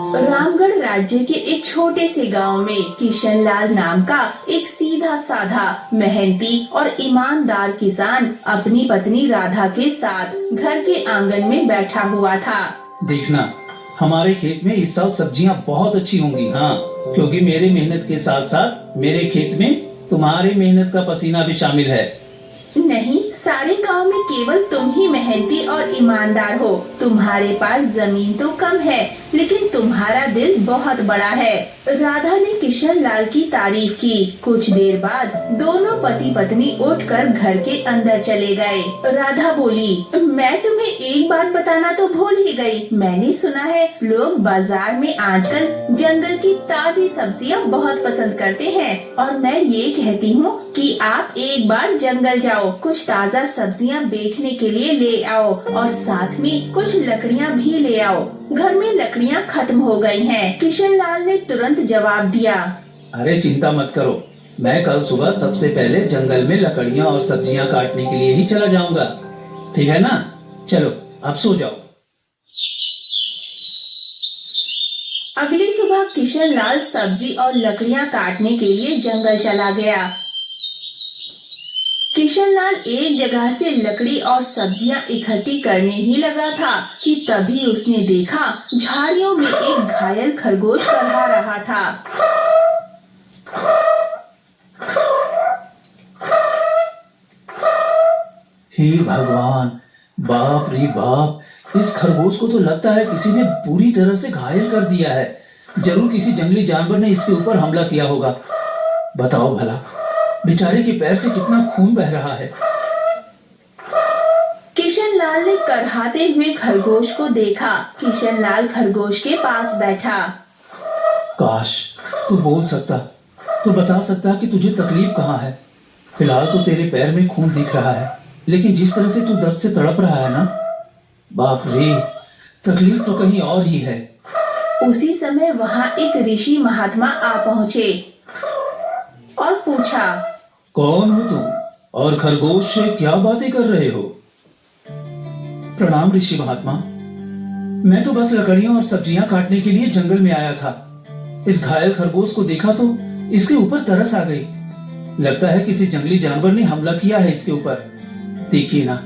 रामगढ़ राज्य के एक छोटे से गांव में किशनलाल नाम का एक सीधा साधा मेहनती और ईमानदार किसान अपनी पत्नी राधा के साथ घर के आंगन में बैठा हुआ था। देखना, हमारे खेत में इस साल सब्जियां बहुत अच्छी होंगी। हाँ, क्योंकि मेरी मेहनत के साथ साथ मेरे खेत में तुम्हारी मेहनत का पसीना भी शामिल है। नहीं, सारे गांव में केवल तुम ही मेहनती और ईमानदार हो। तुम्हारे पास जमीन तो कम है, लेकिन तुम्हारा दिल बहुत बड़ा है। राधा ने किशनलाल की तारीफ की। कुछ देर बाद दोनों पति पत्नी उठकर घर के अंदर चले गए। राधा बोली, मैं तुम्हें एक बात बताना तो भूल ही गई। मैंने सुना है लोग बाजार में आजकल जंगल की ताज़ी सब्जियां बहुत पसंद करते हैं, और मैं ये कहती हूँ कि आप एक बार जंगल जाओ, कुछ ताज़ा सब्जियां बेचने के लिए ले आओ और साथ में कुछ लकड़ियां भी ले आओ। घर में लकड़ियां खत्म हो गई हैं। किशनलाल ने तुरंत जवाब दिया, अरे चिंता मत करो, मैं कल सुबह सबसे पहले जंगल में लकड़ियां और सब्जियां काटने के लिए ही चला जाऊंगा। ठीक है ना? चलो अब सो जाओ। अगली सुबह किशनलाल सब्जी और लकड़ियां काटने के लिए जंगल चला गया। किशनलाल एक जगह से लकड़ी और सब्जियां इकट्ठी करने ही लगा था कि तभी उसने देखा झाड़ियों में एक घायल खरगोश करहा रहा था। हे भगवान, बाप रे बाप, इस खरगोश को तो लगता है किसी ने पूरी तरह से घायल कर दिया है। जरूर किसी जंगली जानवर ने इसके ऊपर हमला किया होगा। बताओ भला, बेचारे के पैर से कितना खून बह रहा है। किशनलाल ने करहाते हुए खरगोश को देखा। किशनलाल खरगोश के पास बैठा। काश तू बोल सकता, तू बता सकता कि तुझे तकलीफ कहाँ है। फिलहाल तो तेरे पैर में खून दिख रहा है, लेकिन जिस तरह से तू दर्द से तड़प रहा है ना, बाप रे, तकलीफ तो कहीं और ही है। उसी समय वहाँ एक ऋषि महात्मा आ पहुँचे और पूछा, कौन हो तुम और खरगोश से क्या बातें कर रहे हो? प्रणाम ऋषि महात्मा, मैं तो बस लकड़ियां और सब्जियां काटने के लिए जंगल में आया था। इस घायल खरगोश को देखा तो इसके ऊपर तरस आ गई। लगता है किसी जंगली जानवर ने हमला किया है इसके ऊपर। देखिए ना,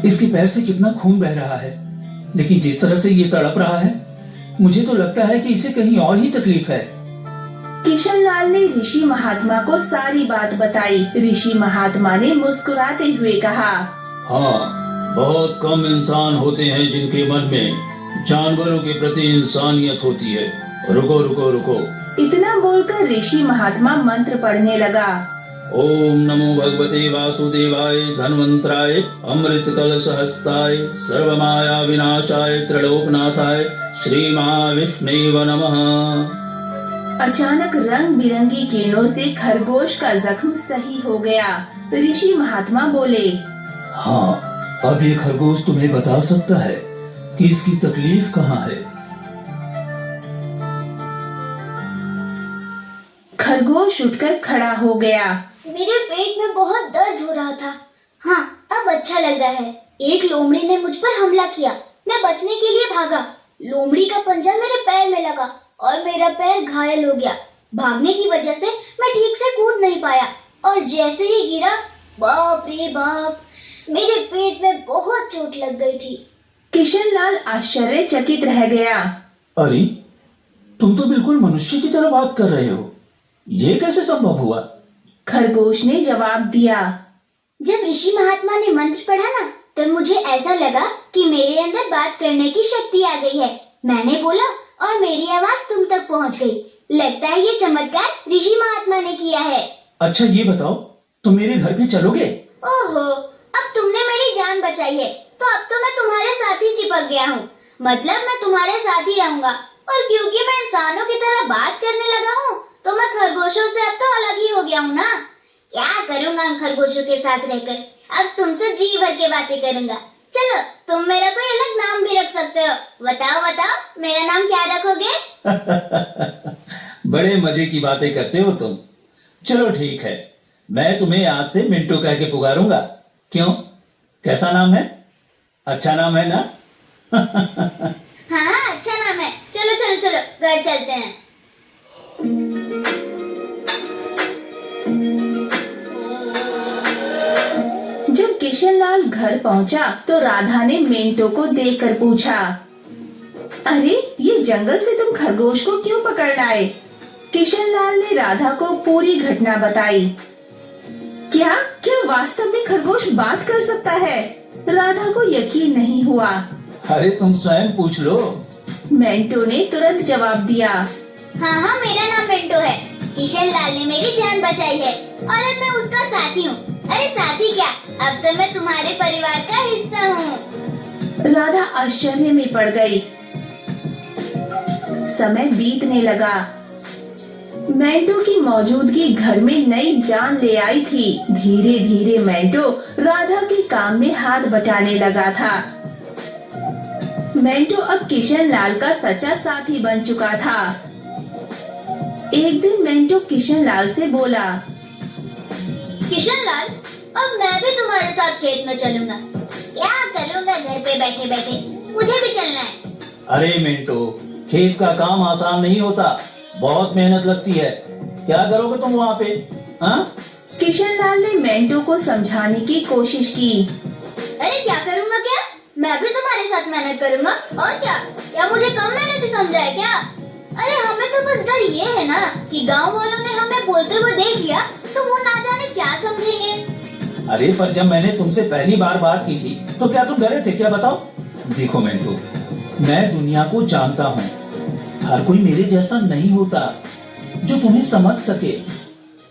इसके पैर से कितना खून बह रहा है, लेकिन जिस तरह से ये तड़प रहा है, मुझे तो लगता है कि इसे कहीं और ही तकलीफ है। किशनलाल ने ऋषि महात्मा को सारी बात बताई। ऋषि महात्मा ने मुस्कुराते हुए कहा, हाँ, बहुत कम इंसान होते हैं जिनके मन में जानवरों के प्रति इंसानियत होती है। रुको रुको रुको। इतना बोलकर ऋषि महात्मा मंत्र पढ़ने लगा। ओम नमो भगवते वासुदेवाय धन्वंतराय अमृत कलश हस्ताय सर्वमाया विनाशाय त्रिलोकनाथाय श्री महाविष्णुवे नमः। अचानक रंग बिरंगी किरणों से खरगोश का जख्म सही हो गया। ऋषि महात्मा बोले, हाँ, अब ये खरगोश तुम्हें बता सकता है कि इसकी तकलीफ कहाँ है। खरगोश उठकर खड़ा हो गया। मेरे पेट में बहुत दर्द हो रहा था। हाँ, अब अच्छा लग रहा है। एक लोमड़ी ने मुझ पर हमला किया। मैं बचने के लिए भागा। लोमड़ी का पंजा मेरे पैर में लगा और मेरा पैर घायल हो गया। भागने की वजह से मैं ठीक से कूद नहीं पाया और जैसे ही गिरा, बाप रे बाप, मेरे पेट में बहुत चोट लग गई थी। किशनलाल आश्चर्यचकित रह गया। अरे, तुम तो बिल्कुल मनुष्य की तरह बात कर रहे हो। ये कैसे संभव हुआ? खरगोश ने जवाब दिया, जब ऋषि महात्मा ने मंत्र पढ़ा ना, तब मुझे ऐसा लगा कि मेरे अंदर बात करने की शक्ति आ गई है। मैंने बोला और मेरी आवाज तुम तक पहुंच गई। लगता है ये चमत्कार ऋषि महात्मा ने किया है। अच्छा ये बताओ, तुम मेरे घर पे चलोगे? ओहो, अब तुमने मेरी जान बचाई है, तो अब तो मैं तुम्हारे साथ ही चिपक गया हूँ। मतलब मैं तुम्हारे साथ ही रहूंगा। और क्योंकि मैं इंसानों की तरह बात करने लगा हूँ, तो मैं खरगोशों से अब तो अलग ही हो गया हूँ ना। क्या करूँगा उन खरगोशों के साथ रहकर? अब तुमसे जी भर के बातें करूँगा। चलो, तुम मेरा कोई अलग नाम भी रख सकते हो। बताओ बताओ, मेरा नाम क्या रखोगे? बड़े मजे की बातें करते हो तुम। चलो ठीक है, मैं तुम्हें आज से मिंटू कह के पुकारूंगा। क्यों, कैसा नाम है? अच्छा नाम है ना? हाँ, अच्छा नाम है। चलो चलो चलो चलो घर चलते हैं। जब किशनलाल घर पहुंचा तो राधा ने मेंटो को देखकर पूछा, अरे ये जंगल से तुम खरगोश को क्यों पकड़ लाए? किशनलाल ने राधा को पूरी घटना बताई। क्या क्या वास्तव में खरगोश बात कर सकता है? राधा को यकीन नहीं हुआ। अरे तुम स्वयं पूछ लो। मेंटो ने तुरंत जवाब दिया। हाँ हाँ, मेरा नाम मिंटो है। किशनलाल ने मेरी जान बचाई है और अब मैं उसका साथी हूँ। अरे साथी क्या, अब तो मैं तुम्हारे परिवार का हिस्सा हूँ। राधा आश्चर्य में पड़ गई। समय बीतने लगा। मेंटो की मौजूदगी घर में नई जान ले आई थी। धीरे धीरे मेंटो राधा के काम में हाथ बटाने लगा था। मेंटो अब किशनलाल का सच्चा साथी बन चुका था। एक दिन मेंटो किशनलाल से बोला, किशनलाल, अब मैं भी तुम्हारे साथ खेत में चलूंगा। क्या करूंगा घर पे बैठे बैठे, मुझे भी चलना है। अरे मिंटो, खेत का काम आसान नहीं होता, बहुत मेहनत लगती है। क्या करोगे तुम वहाँ पे? हाँ? किशनलाल ने मेंटो को समझाने की कोशिश की। अरे क्या करूंगा क्या, मैं भी तुम्हारे साथ मेहनत करूंगा। और क्या मुझे कम मेहनती समझा है क्या? अरे हमें तो बस डर ये है ना कि गांव वालों ने हमें बोलते हुए देख लिया तो वो ना जाने क्या समझेंगे। अरे पर जब मैंने तुमसे पहली बार बात की थी तो क्या तुम डरे थे? क्या बताओ। देखो मिंटो, मैं दुनिया को जानता हूँ। हर कोई मेरे जैसा नहीं होता जो तुम्हें समझ सके।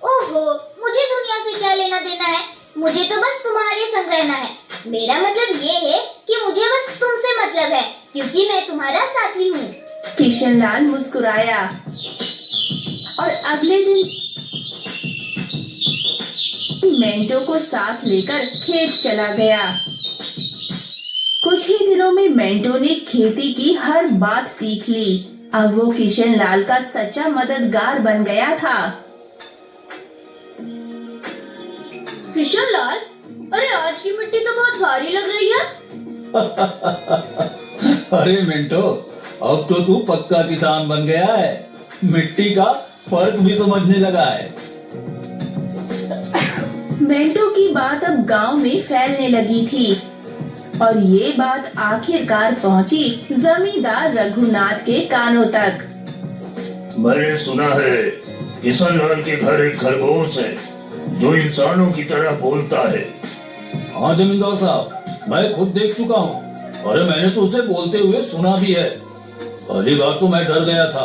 ओहो, मुझे दुनिया से क्या लेना देना है? मुझे तो बस तुम्हारे संग रहना है। मेरा मतलब ये है कि मुझे बस तुमसे मतलब है, क्योंकि मैं तुम्हारा साथी हूँ। किशनलाल मुस्कुराया और अगले दिन मेंटो को साथ लेकर खेत चला गया। कुछ ही दिनों में मेंटो ने खेती की हर बात सीख ली। अब वो किशनलाल का सच्चा मददगार बन गया था। किशनलाल, अरे आज की मिट्टी तो बहुत भारी लग रही है। अरे मिंटो, अब तो तू पक्का किसान बन गया है। मिट्टी का फर्क भी समझने लगा है। मेंटो की बात अब गांव में फैलने लगी थी और ये बात आखिरकार पहुंची जमींदार रघुनाथ के कानों तक। मैंने सुना है किशनलाल के घर एक खरगोश है जो इंसानों की तरह बोलता है। हाँ जमींदार साहब, मैं खुद देख चुका हूँ। अरे मैंने तो उसे बोलते हुए सुना भी है। पहली बार तो मैं डर गया था।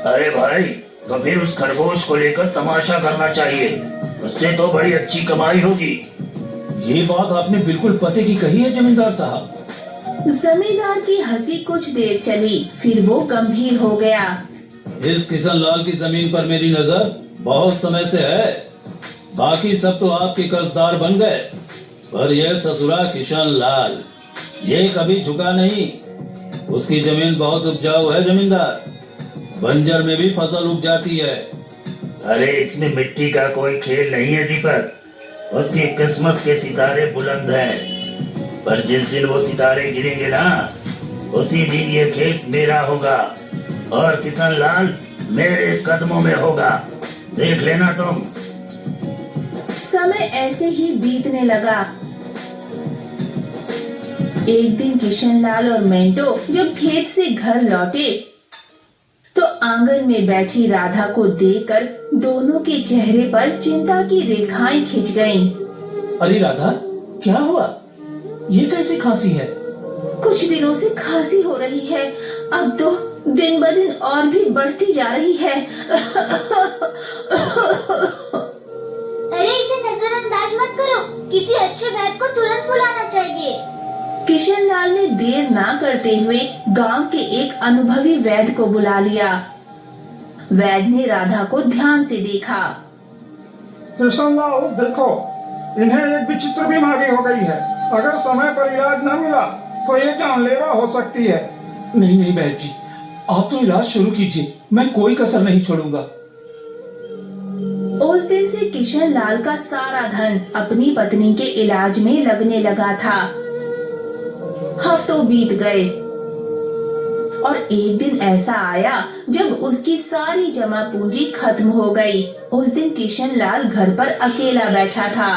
अरे भाई, तो फिर उस खरगोश को लेकर तमाशा करना चाहिए, उससे तो बड़ी अच्छी कमाई होगी। ये बात आपने बिल्कुल पते की कही है जमींदार साहब। जमींदार की हंसी कुछ देर चली, फिर वो गंभीर हो गया। इस किशनलाल की जमीन पर मेरी नजर बहुत समय से है। बाकी सब तो आपके कर्जदार बन गए, पर यह ससुरा किशनलाल ये कभी झुका नहीं। उसकी जमीन बहुत उपजाऊ है जमींदार, बंजर में भी फसल उग जाती है। अरे इसमें मिट्टी का कोई खेल नहीं है दीपक। उसकी किस्मत के सितारे बुलंद हैं, पर जिस दिन वो सितारे गिरेंगे ना, उसी दिन ये खेत मेरा होगा और किशनलाल मेरे कदमों में होगा। देख लेना तुम। समय ऐसे ही बीतने लगा। एक दिन किशनलाल और मेंटो जब खेत से घर लौटे तो आंगन में बैठी राधा को देखकर दोनों के चेहरे पर चिंता की रेखाएं खिंच गईं। अरे राधा, क्या हुआ? ये कैसी खांसी है? कुछ दिनों से खांसी हो रही है, अब तो दिन ब दिन और भी बढ़ती जा रही है। अरे इसे नजरअंदाज मत करो, किसी अच्छे वैद्य को तुरंत बुलाना चाहिए। किशनलाल ने देर ना करते हुए गांव के एक अनुभवी वैद्य को बुला लिया। वैद्य ने राधा को ध्यान से देखा। किशनलाल, देखो, इन्हें एक विचित्र बीमारी हो गई है। अगर समय पर इलाज न मिला तो ये जानलेवा हो सकती है। नहीं नहीं वैद्य जी, आप तो इलाज शुरू कीजिए, मैं कोई कसर नहीं छोड़ूंगा। उस दिन से किशनलाल का सारा धन अपनी पत्नी के इलाज में लगने लगा था। हफ्तों बीत गए और एक दिन ऐसा आया जब उसकी सारी जमा पूंजी खत्म हो गई। उस दिन किशन लाल घर पर अकेला बैठा था।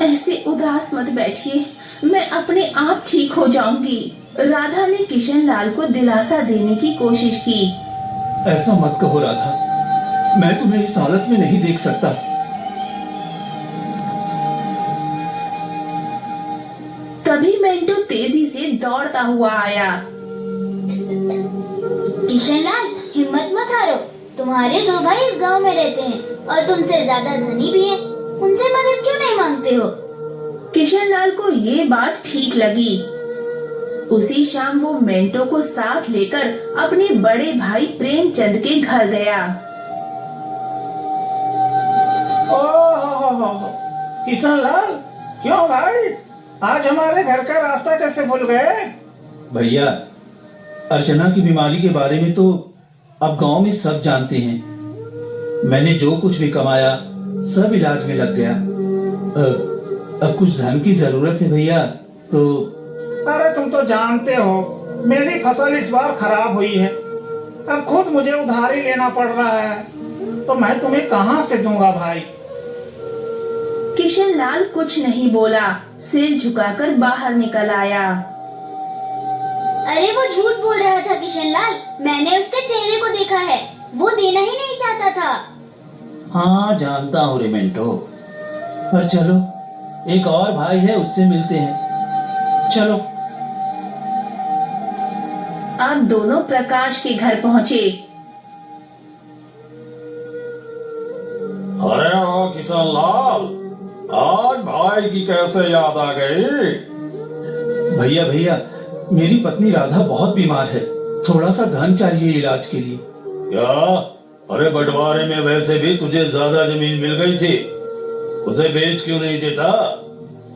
ऐसे उदास मत बैठिए, मैं अपने आप ठीक हो जाऊंगी। राधा ने किशन लाल को दिलासा देने की कोशिश की। ऐसा मत कहो राधा, मैं तुम्हें इस हालत में नहीं देख सकता। तभी मेंटू तेजी से दौड़ता हुआ आया। किशन लाल, हिम्मत मत हारो। तुम्हारे दो भाई इस गांव में रहते हैं और तुमसे ज्यादा धनी भी हैं। उनसे मदद क्यों नहीं मांगते हो? किशन लाल को ये बात ठीक लगी। उसी शाम वो मेंटो को साथ लेकर अपने बड़े भाई प्रेमचंद के घर गया। ओह किशन लाल, क्यों भाई, आज हमारे घर का रास्ता कैसे भूल गए? भैया, अर्चना की बीमारी के बारे में तो अब गांव में सब जानते हैं। मैंने जो कुछ भी कमाया सब इलाज में लग गया। अब कुछ धन की जरूरत है भैया, तो अरे तुम तो जानते हो मेरी फसल इस बार खराब हुई है। अब खुद मुझे उधारी लेना पड़ रहा है, तो मैं तुम्हें कहाँ से दूंगा भाई। किशन लाल कुछ नहीं बोला, सिर झुकाकर बाहर निकल आया। अरे वो झूठ बोल रहा था किशन लाल, मैंने उसके चेहरे को देखा है। वो देना ही नहीं चाहता था। हाँ जानता हूँ रे मेंटो, पर चलो एक और भाई है, उससे मिलते हैं। चलो। अब दोनों प्रकाश के घर पहुँचे। अरे ओ किशन लाल, आज भाई की कैसे याद आ गई? भैया, मेरी पत्नी राधा बहुत बीमार है, थोड़ा सा धन चाहिए इलाज के लिए। क्या? अरे बंटवारे में वैसे भी तुझे ज्यादा जमीन मिल गई थी, उसे बेच क्यों नहीं देता?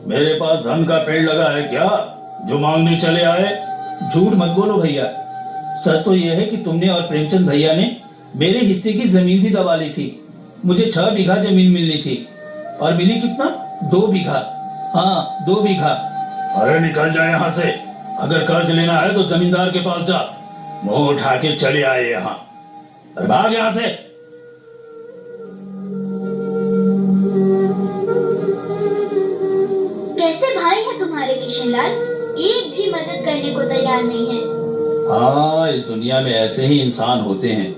मेरे पास धन का पेड़ लगा है क्या जो मांगने चले आए? झूठ मत बोलो भैया, सच तो यह है कि तुमने और प्रेमचंद भैया ने मेरे हिस्से की जमीन भी दबा ली थी। मुझे 6 बीघा जमीन मिलनी थी और मिली कितना? 2 बीघा। हाँ 2 बीघा। अरे निकल जा यहाँ से। अगर कर्ज लेना है तो जमींदार के पास जा, मुंह उठा के चले आए यहाँ। अरे भाग यहाँ से। कैसे भाई है तुम्हारे किशन लाल, एक भी मदद करने को तैयार नहीं है। हाँ, इस दुनिया में ऐसे ही इंसान होते हैं,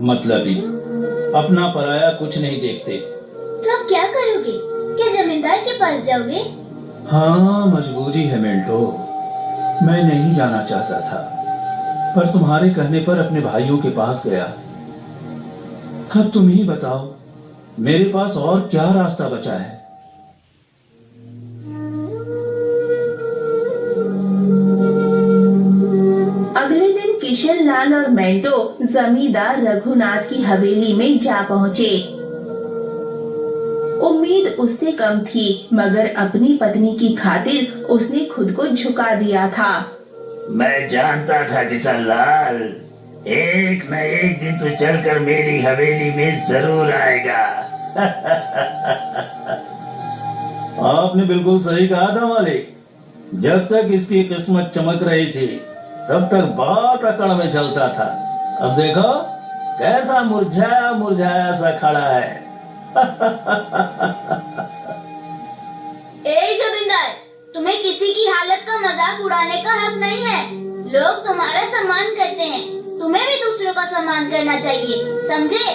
मतलबी, अपना पराया कुछ नहीं देखते। तो अब क्या करोगे? क्या जमींदार के पास जाओगे? हाँ मजबूरी है मेंटो, मैं नहीं जाना चाहता था, पर तुम्हारे कहने पर अपने भाइयों के पास गया। अब तुम ही बताओ, मेरे पास और क्या रास्ता बचा है? अगले दिन किशन लाल और मेंटो जमींदार रघुनाथ की हवेली में जा पहुँचे। उम्मीद उससे कम थी, मगर अपनी पत्नी की खातिर उसने खुद को झुका दिया था। मैं जानता था किशन लाल, एक न एक दिन तू चलकर मेरी हवेली में जरूर आएगा। आपने बिल्कुल सही कहा था मालिक। जब तक इसकी किस्मत चमक रही थी तब तक बात अकड़ में चलता था। अब देखो कैसा मुरझाया मुरझाया सा खड़ा है। ए जमींदार, तुम्हें किसी की हालत का मजाक उड़ाने का हक नहीं है। लोग तुम्हारा सम्मान करते हैं, तुम्हें भी दूसरों का सम्मान करना चाहिए, समझे?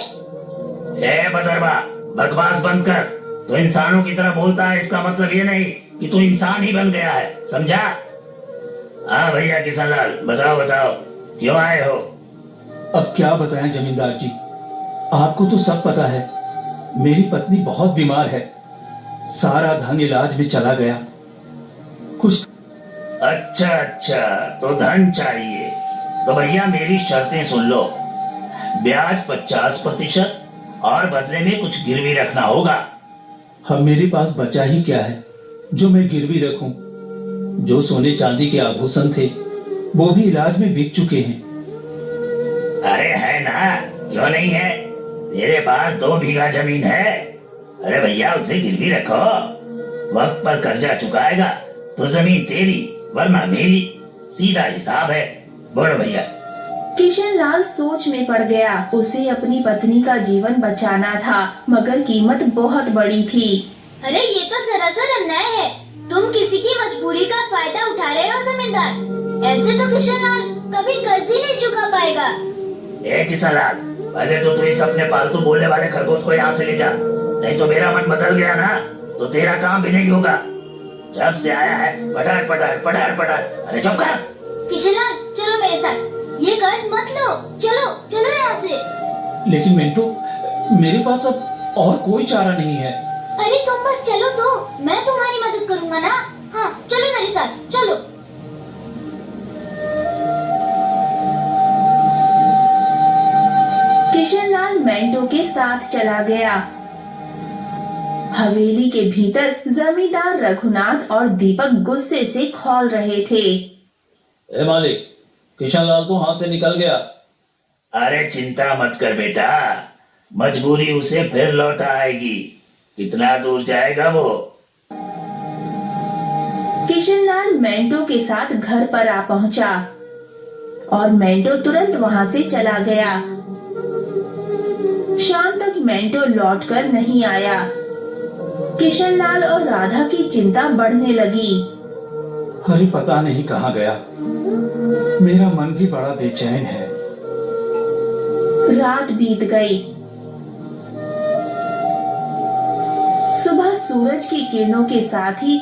ए बदरबा, बकवास बंद कर। तो इंसानों की तरह बोलता है, इसका मतलब ये नहीं कि तू इंसान ही बन गया है, समझा? हाँ भैया किशन लाल, बताओ बताओ क्यों आए हो? अब क्या बताएं जमींदार जी, आपको तो सब पता है, मेरी पत्नी बहुत बीमार है, सारा धन इलाज में चला गया। कुछ अच्छा, तो धन चाहिए तो भैया मेरी शर्तें सुन लो। ब्याज 50% और बदले में कुछ गिरवी रखना होगा। अब मेरे पास बचा ही क्या है जो मैं गिरवी रखूं? जो सोने चांदी के आभूषण थे वो भी इलाज में बिक चुके हैं। अरे है ना, क्यों नहीं है? तेरे पास 2 बीघा जमीन है। अरे भैया उसे गिरवी रखो। वक्त पर कर्जा चुकाएगा तो जमीन तेरी वरना मेरी, सीधा हिसाब है। बोलो भैया। किशन लाल सोच में पड़ गया। उसे अपनी पत्नी का जीवन बचाना था, मगर कीमत बहुत बड़ी थी। अरे ये तो सरासर अन्याय है। तुम किसी की मजबूरी का फायदा उठा रहे हो जमींदार। ऐसे तो किशन लाल कभी कर्ज ही नहीं चुका पाएगा। ए किशन लाल, पहले तो तू इस अपने पालतू बोलने वाले खरगोश को यहाँ से ले जा, नहीं तो मेरा मन बदल गया ना तो तेरा काम भी नहीं होगा। जब से आया है पटार पटार पटार पटार। अरे चुप कर। किशन लाल चलो मेरे साथ, ये कर्ज मत लो। चलो चलो यहाँ से। लेकिन मिंटू, मेरे पास अब और कोई चारा नहीं है। अरे तुम बस चलो तो, मैं तुम्हारी मदद करूँगा ना। हाँ चलो मेरे साथ चलो। किशन लाल मेंटो के साथ चला गया। हवेली के भीतर जमींदार रघुनाथ और दीपक गुस्से से खौल रहे थे। ए मालिक, किशन लाल तो हाथ से निकल गया। अरे चिंता मत कर बेटा, मजबूरी उसे फिर लौट आएगी। कितना दूर जाएगा वो? किशन लाल मेंटो के साथ घर पर आ पहुंचा और मेंटो तुरंत वहां से चला गया। शाम तक मेंटो लौटकर नहीं आया। किशन लाल और राधा की चिंता बढ़ने लगी। अरे पता नहीं कहाँ गया। मेरा मन भी बड़ा बेचैन है। रात बीत गई। सुबह सूरज की किरणों के साथ ही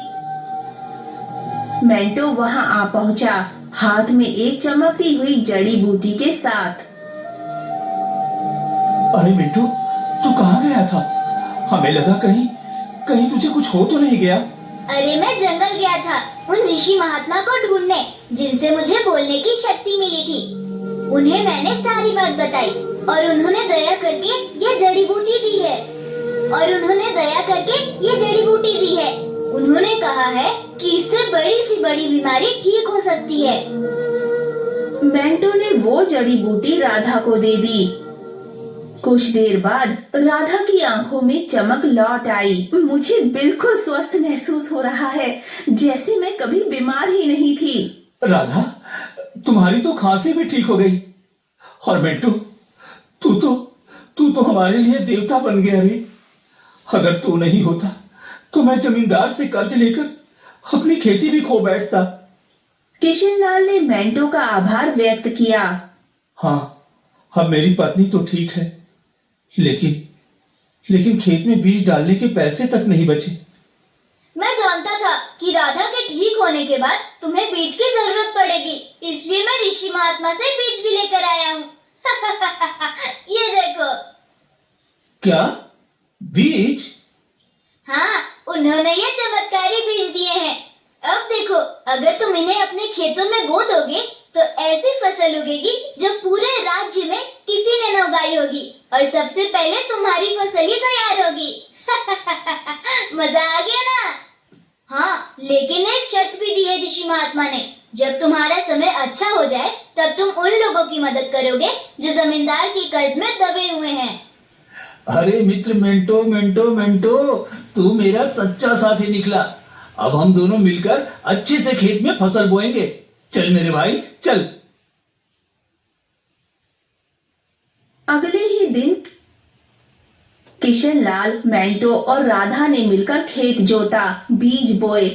मेंटो वहां आ पहुंचा, हाथ में एक चमकती हुई जड़ी बूटी के साथ। अरे मिंटू, तू कहाँ गया था? हमें लगा कहीं कहीं तुझे कुछ हो तो नहीं गया। अरे मैं जंगल गया था उन ऋषि महात्मा को ढूंढने जिनसे मुझे बोलने की शक्ति मिली थी। उन्हें मैंने सारी बात बताई और उन्होंने दया करके ये जड़ी बूटी दी है। उन्होंने कहा है कि इससे बड़ी सी बड़ी बीमारी ठीक हो सकती है। मेंटो ने वो जड़ी बूटी राधा को दे दी। कुछ देर बाद राधा की आंखों में चमक लौट आई। मुझे बिल्कुल स्वस्थ महसूस हो रहा है, जैसे मैं कभी बीमार ही नहीं थी। राधा, तुम्हारी तो खांसी भी ठीक हो गई। और मिंटू, तू तो हमारे लिए देवता बन गया रे। अगर तू नहीं होता तो मैं जमींदार से कर्ज लेकर अपनी खेती भी खो बैठता। किशन लाल ने मेंटो का आभार व्यक्त किया। हाँ, अब मेरी पत्नी तो ठीक है, लेकिन खेत में बीज डालने के पैसे तक नहीं बचे। मैं जानता था कि राधा के ठीक होने के बाद तुम्हें बीज की जरूरत पड़ेगी, इसलिए मैं ऋषि महात्मा से बीज भी लेकर आया हूँ। ये देखो। क्या बीज? हाँ, उन्होंने ये चमत्कारी बीज दिए हैं। अब देखो, अगर तुम इन्हें अपने खेतों में बो दोगे तो ऐसी फसल उगेगी जो पूरे राज्य में किसी ने न उगाई होगी और सबसे पहले तुम्हारी फसल ही तैयार होगी। मजा आ गया ना? हाँ, लेकिन एक शर्त भी दी है ऋषि महात्मा ने। जब तुम्हारा समय अच्छा हो जाए तब तुम उन लोगों की मदद करोगे जो जमींदार की कर्ज में दबे हुए हैं। अरे मित्र मेंटो, तू मेरा सच्चा साथी निकला। अब हम दोनों मिलकर अच्छे से खेत में फसल बोएंगे। चल मेरे भाई, चल। अगले ही दिन किशन लाल, मेंटो और राधा ने मिलकर खेत जोता, बीज बोए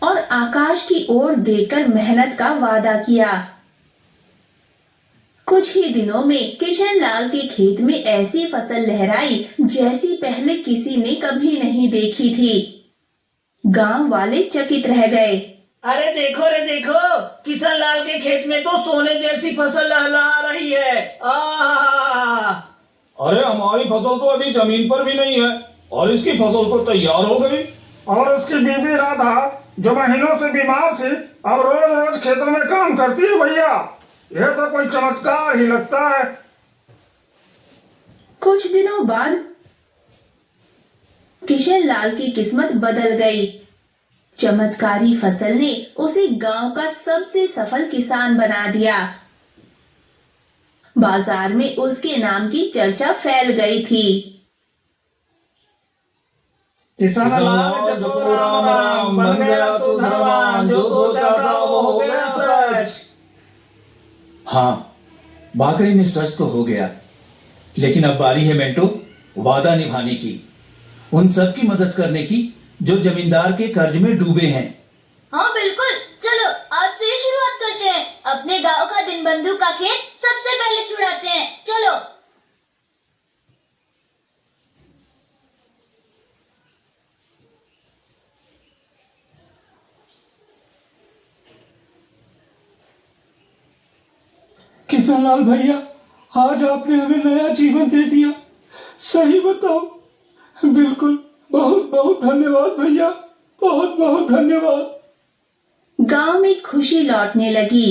और आकाश की ओर देखकर मेहनत का वादा किया। कुछ ही दिनों में किशन लाल के खेत में ऐसी फसल लहराई जैसी पहले किसी ने कभी नहीं देखी थी। गांव वाले चकित रह गए। अरे देखो रे देखो, किशन लाल के खेत में तो सोने जैसी फसल लहरा रही है। अरे हमारी फसल तो अभी जमीन पर भी नहीं है और इसकी फसल तो तैयार हो गई। और उसकी बीबी राधा जो महीनों से बीमार थी अब रोज रोज खेतों में काम करती है। भैया, यह तो कोई चमत्कार ही लगता है। कुछ दिनों बाद किशन लाल की किस्मत बदल गई। चमत्कारी फसल ने उसे गांव का सबसे सफल किसान बना दिया। बाजार में उसके नाम की चर्चा फैल गई थी। किसान लाल जपो राम राम, बन गया तू धनवान, जो सोचा था वो हो गया सच। हाँ, वाकई में सच तो हो गया, लेकिन अब बारी है मेंटो वादा निभाने की, उन सब की मदद करने की जो जमींदार के कर्ज में डूबे हैं। हाँ बिल्कुल, चलो आज से ही शुरुआत करते हैं। अपने गांव का दिनबंधु का खेत सबसे पहले छुड़ाते हैं, चलो। किसान लाल भैया, आज आपने हमें नया जीवन दे दिया। सही बताओ, बिल्कुल, बहुत बहुत धन्यवाद भैया, बहुत बहुत धन्यवाद। गांव में खुशी लौटने लगी,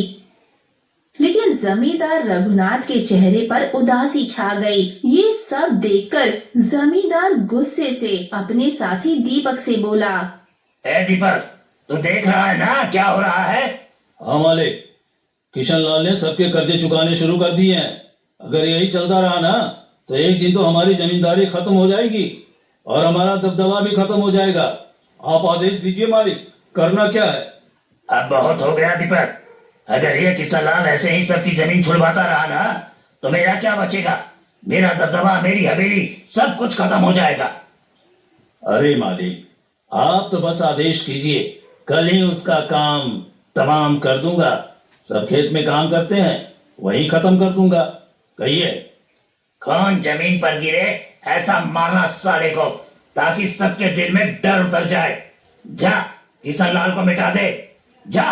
लेकिन जमींदार रघुनाथ के चेहरे पर उदासी छा गई। ये सब देखकर जमींदार गुस्से से अपने साथी दीपक से बोला, ए दीपक, तू देख रहा है ना क्या हो रहा है? हाँ मालिक, किशन लाल ने सबके कर्जे चुकाने शुरू कर दिए हैं। अगर यही चलता रहा ना तो एक दिन तो हमारी जमींदारी खत्म हो जाएगी और हमारा दबदबा भी खत्म हो जाएगा। आप आदेश दीजिए मालिक, करना क्या है? अब बहुत हो गया दीपक, अगर ये किसान लाल ऐसे ही सबकी जमीन छुड़वाता रहा ना तो मेरा क्या बचेगा? मेरा दबदबा, मेरी हवेली, सब कुछ खत्म हो जाएगा। अरे मालिक, आप तो बस आदेश कीजिए, कल ही उसका काम तमाम कर दूंगा। सब खेत में काम करते हैं, वही खत्म कर दूंगा। कहिए। कौन जमीन पर गिरे ऐसा मारना साले को, ताकि सबके दिल में डर उतर जाए। जा, किशन लाल को मिटा दे, जा।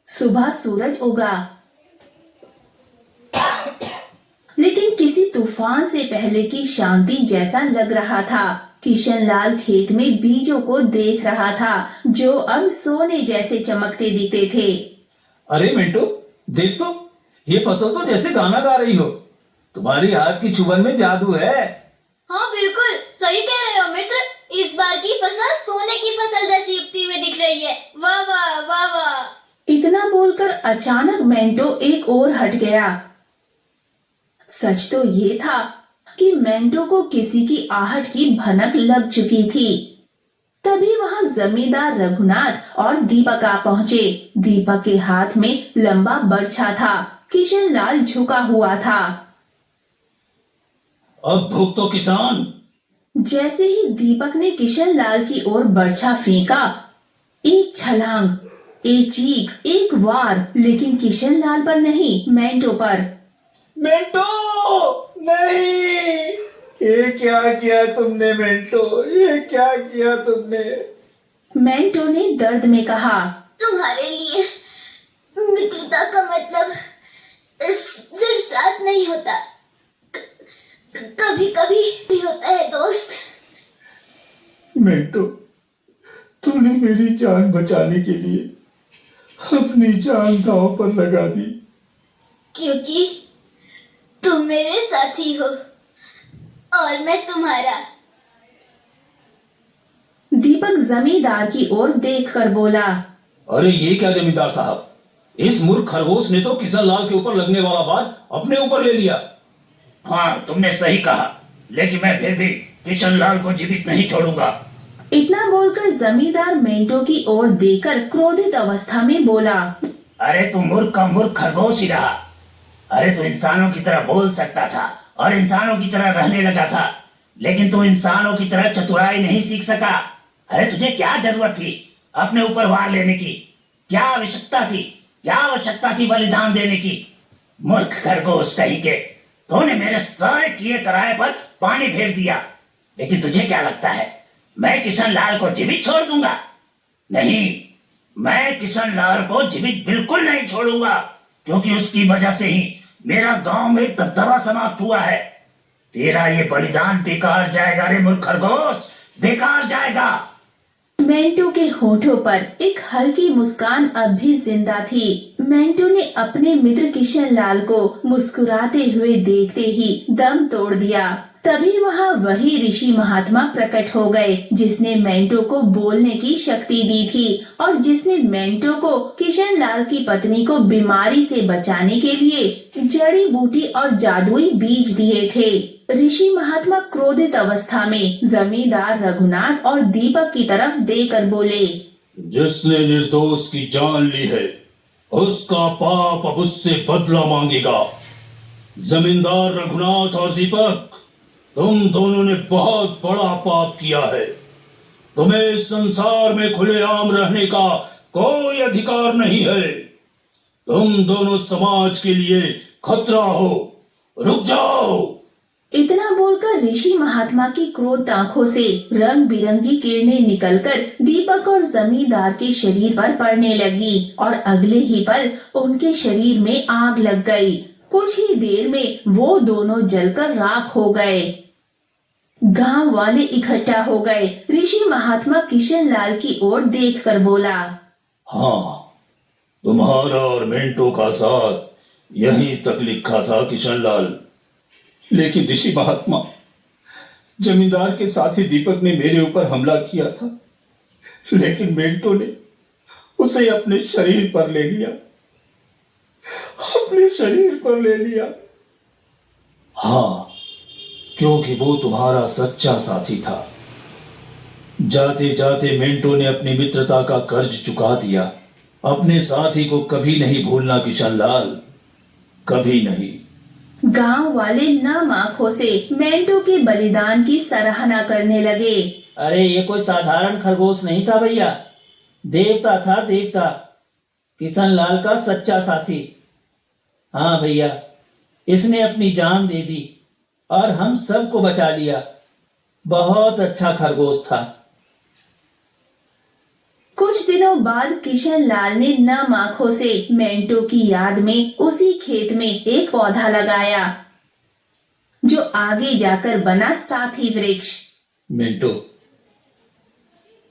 सुबह सूरज उगा, लेकिन किसी तूफान से पहले की शांति जैसा लग रहा था। किशन लाल खेत में बीजों को देख रहा था, जो अब सोने जैसे चमकते दिखते थे। अरे मेंटो, देख तो, ये फसल तो जैसे गाना गा रही हो। तुम्हारी हाथ की छुबन में जादू है। हाँ बिल्कुल, सही कह रहे हो मित्र। इस बार की फसल सोने की फसल जैसी उगती हुई दिख रही है। वाह वाह वाह वाह। इतना बोलकर अचानक मेंटो एक ओर हट गया। सच तो ये था कि मेंटो को किसी की आहट की भनक लग चुकी थी। तभी वहां जमींदार रघुनाथ और दीपक आ पहुंचे। दीपक के हाथ में लंबा बर्छा था, किशन लाल झुका हुआ था। अब भूख तो किसान। जैसे ही दीपक ने किशन लाल की ओर बर्छा फेंका, एक छलांग, एक चीख, एक वार, लेकिन किशन लाल पर नहीं, मेंटो पर। मेंटो, नहीं, ये क्या किया तुमने मेंटो, ये क्या किया तुमने? मेंटो ने दर्द में कहा, तुम्हारे लिए मित्रता का मतलब सिर्फ साथ नहीं होता, कभी कभी भी होता है दोस्त। मेंटो, तूने मेरी जान बचाने के लिए अपनी जान दांव पर लगा दी। क्योंकि तुम मेरे साथी हो और मैं तुम्हारा। दीपक जमींदार की ओर देखकर बोला, अरे ये क्या जमींदार साहब, इस मूर्ख खरगोश ने तो किशन लाल के ऊपर लगने वाला बात अपने ऊपर ले लिया। हाँ, तुमने सही कहा, लेकिन मैं फिर भी किशन लाल को जीवित नहीं छोड़ूंगा। इतना बोलकर जमींदार मेंटो की ओर देखकर क्रोधित अवस्था में बोला, अरे तू मूर्ख का मूर्ख खरगोश ही रहा। अरे तू इंसानों की तरह बोल सकता था और इंसानों की तरह रहने लगा था, लेकिन तू इंसानों की तरह चतुराई नहीं सीख सका। अरे तुझे क्या जरूरत थी अपने ऊपर वार लेने की? क्या आवश्यकता थी बलिदान देने की? मूर्ख खरगोश कहीं के, तूने मेरे सारे किए कराए पर पानी फेर दिया। लेकिन तुझे क्या लगता है मैं किशन लाल को जीवित छोड़ दूंगा? नहीं, मैं किशन लाल को जीवित बिल्कुल नहीं छोड़ूंगा, क्योंकि उसकी वजह से ही मेरा गांव में दबदबा समाप्त हुआ है। तेरा ये बलिदान बेकार जाएगा रे मूर्ख खरगोश, बेकार जाएगा। मेंटो के होठों पर एक हल्की मुस्कान अब भी जिंदा थी। मेंटो ने अपने मित्र किशन लाल को मुस्कुराते हुए देखते ही दम तोड़ दिया। तभी वहाँ वही ऋषि महात्मा प्रकट हो गए, जिसने मेंटो को बोलने की शक्ति दी थी और जिसने मेंटो को किशन लाल की पत्नी को बीमारी से बचाने के लिए जड़ी बूटी और जादुई बीज दिए थे। ऋषि महात्मा क्रोधित अवस्था में जमींदार रघुनाथ और दीपक की तरफ देखकर बोले, जिसने निर्दोष की जान ली है उसका पाप अब उससे बदला मांगेगा। जमींदार रघुनाथ और दीपक, तुम दोनों ने बहुत बड़ा पाप किया है। तुम्हें इस संसार में खुलेआम रहने का कोई अधिकार नहीं है। तुम दोनों समाज के लिए खतरा हो। रुक जाओ। इतना बोलकर ऋषि महात्मा की क्रोध आंखों से रंग बिरंगी किरणें निकलकर दीपक और जमींदार के शरीर पर पड़ने लगी और अगले ही पल उनके शरीर में आग लग गई। कुछ ही देर में वो दोनों जलकर राख हो गए। गांव वाले इकट्ठा हो गए। ऋषि महात्मा किशन लाल की ओर देखकर बोला, हाँ, तुम्हारा और मिंटो का साथ यहीं तक लिखा था किशन लाल। लेकिन ऋषि महात्मा, जमींदार के साथी दीपक ने मेरे ऊपर हमला किया था, लेकिन मिंटो ने उसे अपने शरीर पर ले लिया, अपने शरीर पर ले लिया। हाँ, क्योंकि वो तुम्हारा सच्चा साथी था। जाते जाते मिंटो ने अपनी मित्रता का कर्ज चुका दिया। अपने साथी को कभी नहीं भूलना किशन लाल, कभी नहीं। गांव वाले नम आंखों से मेंटो के बलिदान की सराहना करने लगे। अरे ये कोई साधारण खरगोश नहीं था भैया, देवता था, देवता, किशन लाल का सच्चा साथी। हाँ भैया, इसने अपनी जान दे दी और हम सबको बचा लिया। बहुत अच्छा खरगोश था। कुछ दिनों बाद किशन लाल ने नम आंखों से मेंटो की याद में उसी खेत में एक पौधा लगाया जो आगे जाकर बना साथी वृक्ष। मिंटो,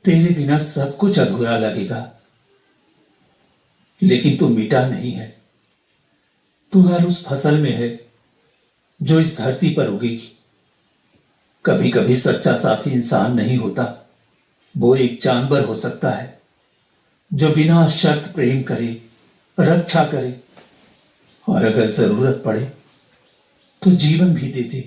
तेरे बिना सब कुछ अधूरा लगेगा, लेकिन तू मिटा नहीं है। तू हर उस फसल में है जो इस धरती पर उगेगी। कभी कभी सच्चा साथी इंसान नहीं होता, वो एक जानवर हो सकता है जो बिना शर्त प्रेम करे, रक्षा करे और अगर जरूरत पड़े तो जीवन भी दे दे।